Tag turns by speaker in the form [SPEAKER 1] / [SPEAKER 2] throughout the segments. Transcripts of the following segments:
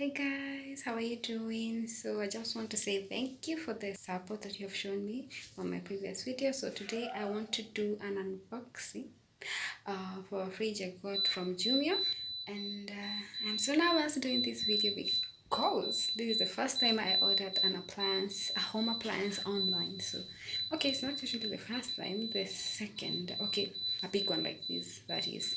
[SPEAKER 1] Hey guys, how are you doing? So I just want to say thank you for the support that you have shown me on my previous video. So today I want to do an unboxing for a fridge I got from Jumia, and I'm so nervous doing this video because this is the first time I ordered an appliance, a home appliance online. So okay, it's not usually the first time, the second. Okay, a big one like this, that is.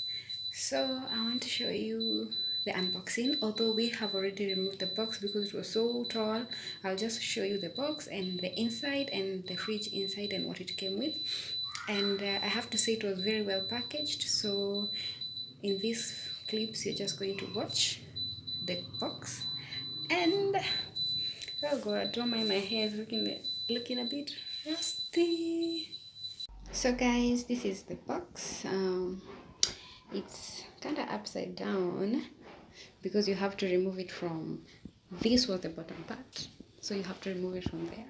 [SPEAKER 1] So I want to show you the unboxing, although we have already removed the box because it was so tall. I'll just show you the box and the inside and the fridge inside and what it came with. And I have to say it was very well packaged. So in these clips you're just going to watch the box. And oh god, don't mind my hair is looking a bit rusty. So guys, this is the box. It's kind of upside down because you have to remove it from, this was the bottom part, so you have to remove it from there.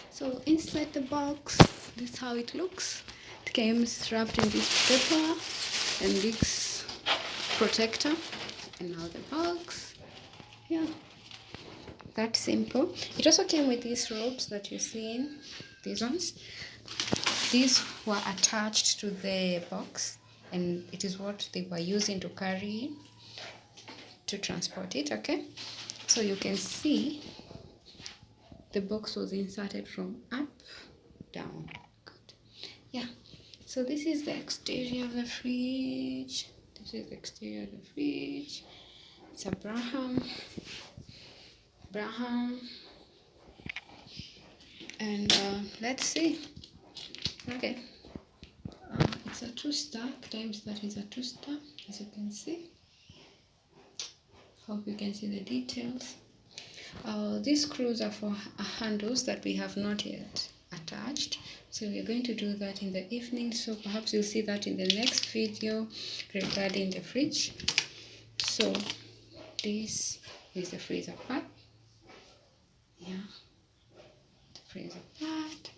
[SPEAKER 1] So inside the box, this is how it looks. It came wrapped in this paper and this protector, and now the box. Yeah, that simple. It also came with these ropes that you're seeing, these ones. These were attached to the box, and it is what they were using to carry, to transport it. Okay, so you can see the box was inserted from up down. Good. Yeah, so this is the exterior of the fridge. This is the exterior of the fridge. It's a Bruhm, and let's see. Okay, it's a 2-stack times that is a 2-stack, as you can see. Hope you can see the details. These screws are for handles that we have not yet attached, so we're going to do that in the evening, so perhaps you'll see that in the next video regarding the fridge. So this is the freezer part. Yeah, the freezer part.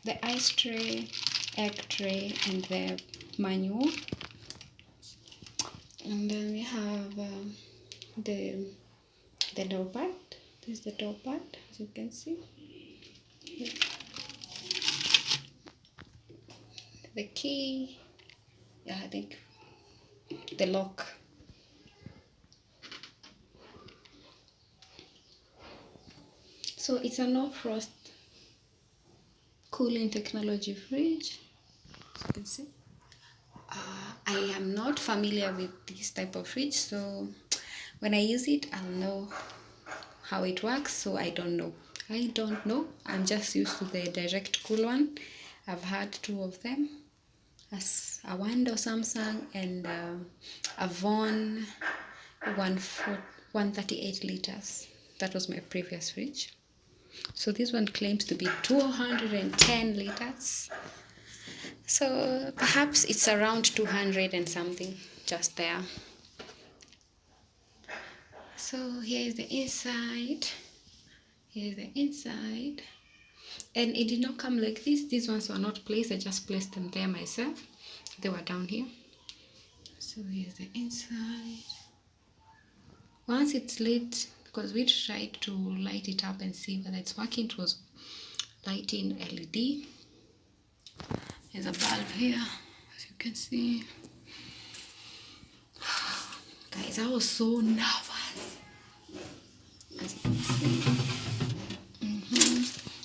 [SPEAKER 1] The ice tray, egg tray, and the manual. And then we have the door part. This is the door part, as you can see. Yeah. The key, yeah, I think the lock. So it's a no frost cooling technology fridge, as you can see. I am not familiar with this type of fridge, so when I use it I'll know how it works. So I don't know, I'm just used to the direct cool one. I've had 2 of them, as a Wando Samsung and a Von 138 liters. That was my previous fridge. So this one claims to be 210 liters. So perhaps it's around 200 and something, just there. So here is the inside. Here is the inside. And it did not come like this. These ones were not placed. I just placed them there myself. They were down here. So here's the inside. Once it's lit, because we tried to light it up and see whether it's working, it was lighting LED. There's a bulb here, as you can see. Guys, I was so nervous, as you can see.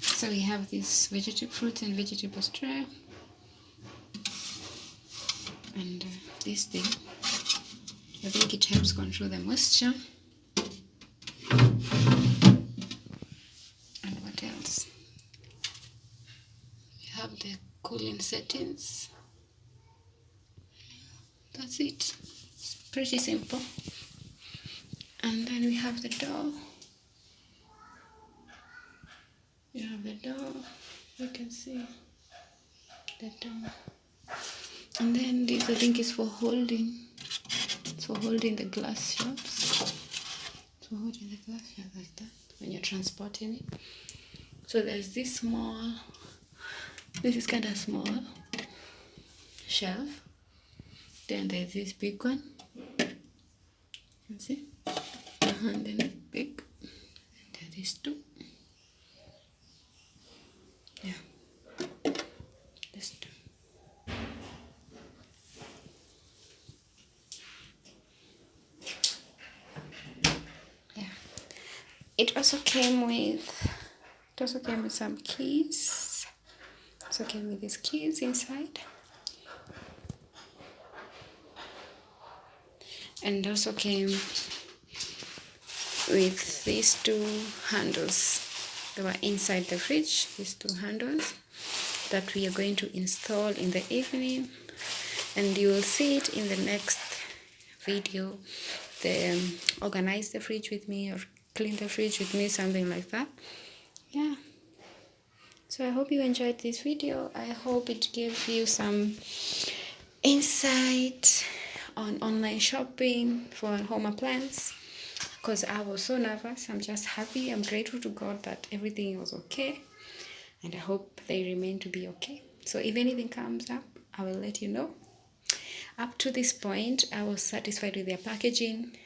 [SPEAKER 1] So we have this fruits and vegetables tray, and this thing, I think it helps control the moisture. And what else? We have the cooling settings. That's it. It's pretty simple. And then we have the door. You have the door. You can see the door. And then this, I think, is for holding. It's for holding the glass shelves. So holding the glass shelves like that when you're transporting it. So there's this small. This is kind of small shelf. Then there's this big one. See, and then big. And these two. Yeah, these two. Yeah. It also came with some keys. It also came with these keys inside. And also came with these two handles. They were inside the fridge, these two handles that we are going to install in the evening, and you will see it in the next video. The organize the fridge with me or clean the fridge with me, something like that. Yeah, so I hope you enjoyed this video. I hope it gave you some insight on online shopping for home appliance, because I was so nervous. I'm just happy. I'm grateful to God that everything was okay, and I hope they remain to be okay. So if anything comes up, I will let you know. Up to this point, I was satisfied with their packaging.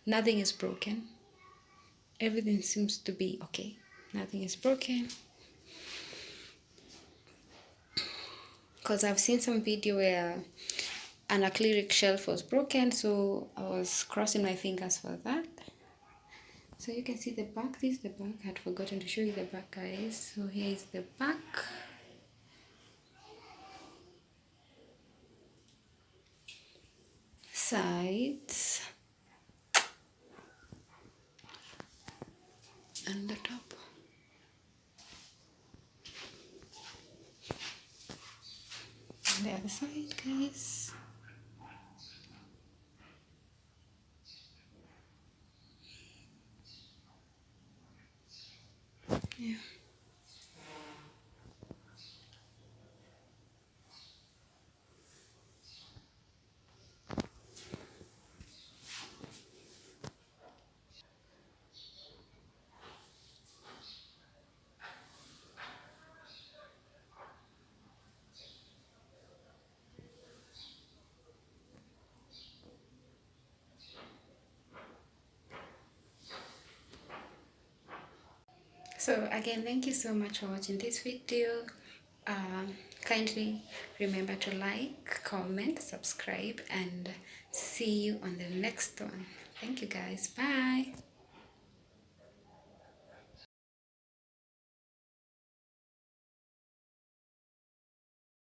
[SPEAKER 1] Nothing is broken. Everything seems to be okay. Nothing is broken. Because I've seen some video where an acrylic shelf was broken, so I was crossing my fingers for that. So you can see the back. This is the back. I had forgotten to show you the back, guys. So here is the back. Sides. And the top. And the other side, guys. Yeah. So again, thank you so much for watching this video. Kindly remember to like, comment, subscribe, and see you on the next one. Thank you guys. Bye.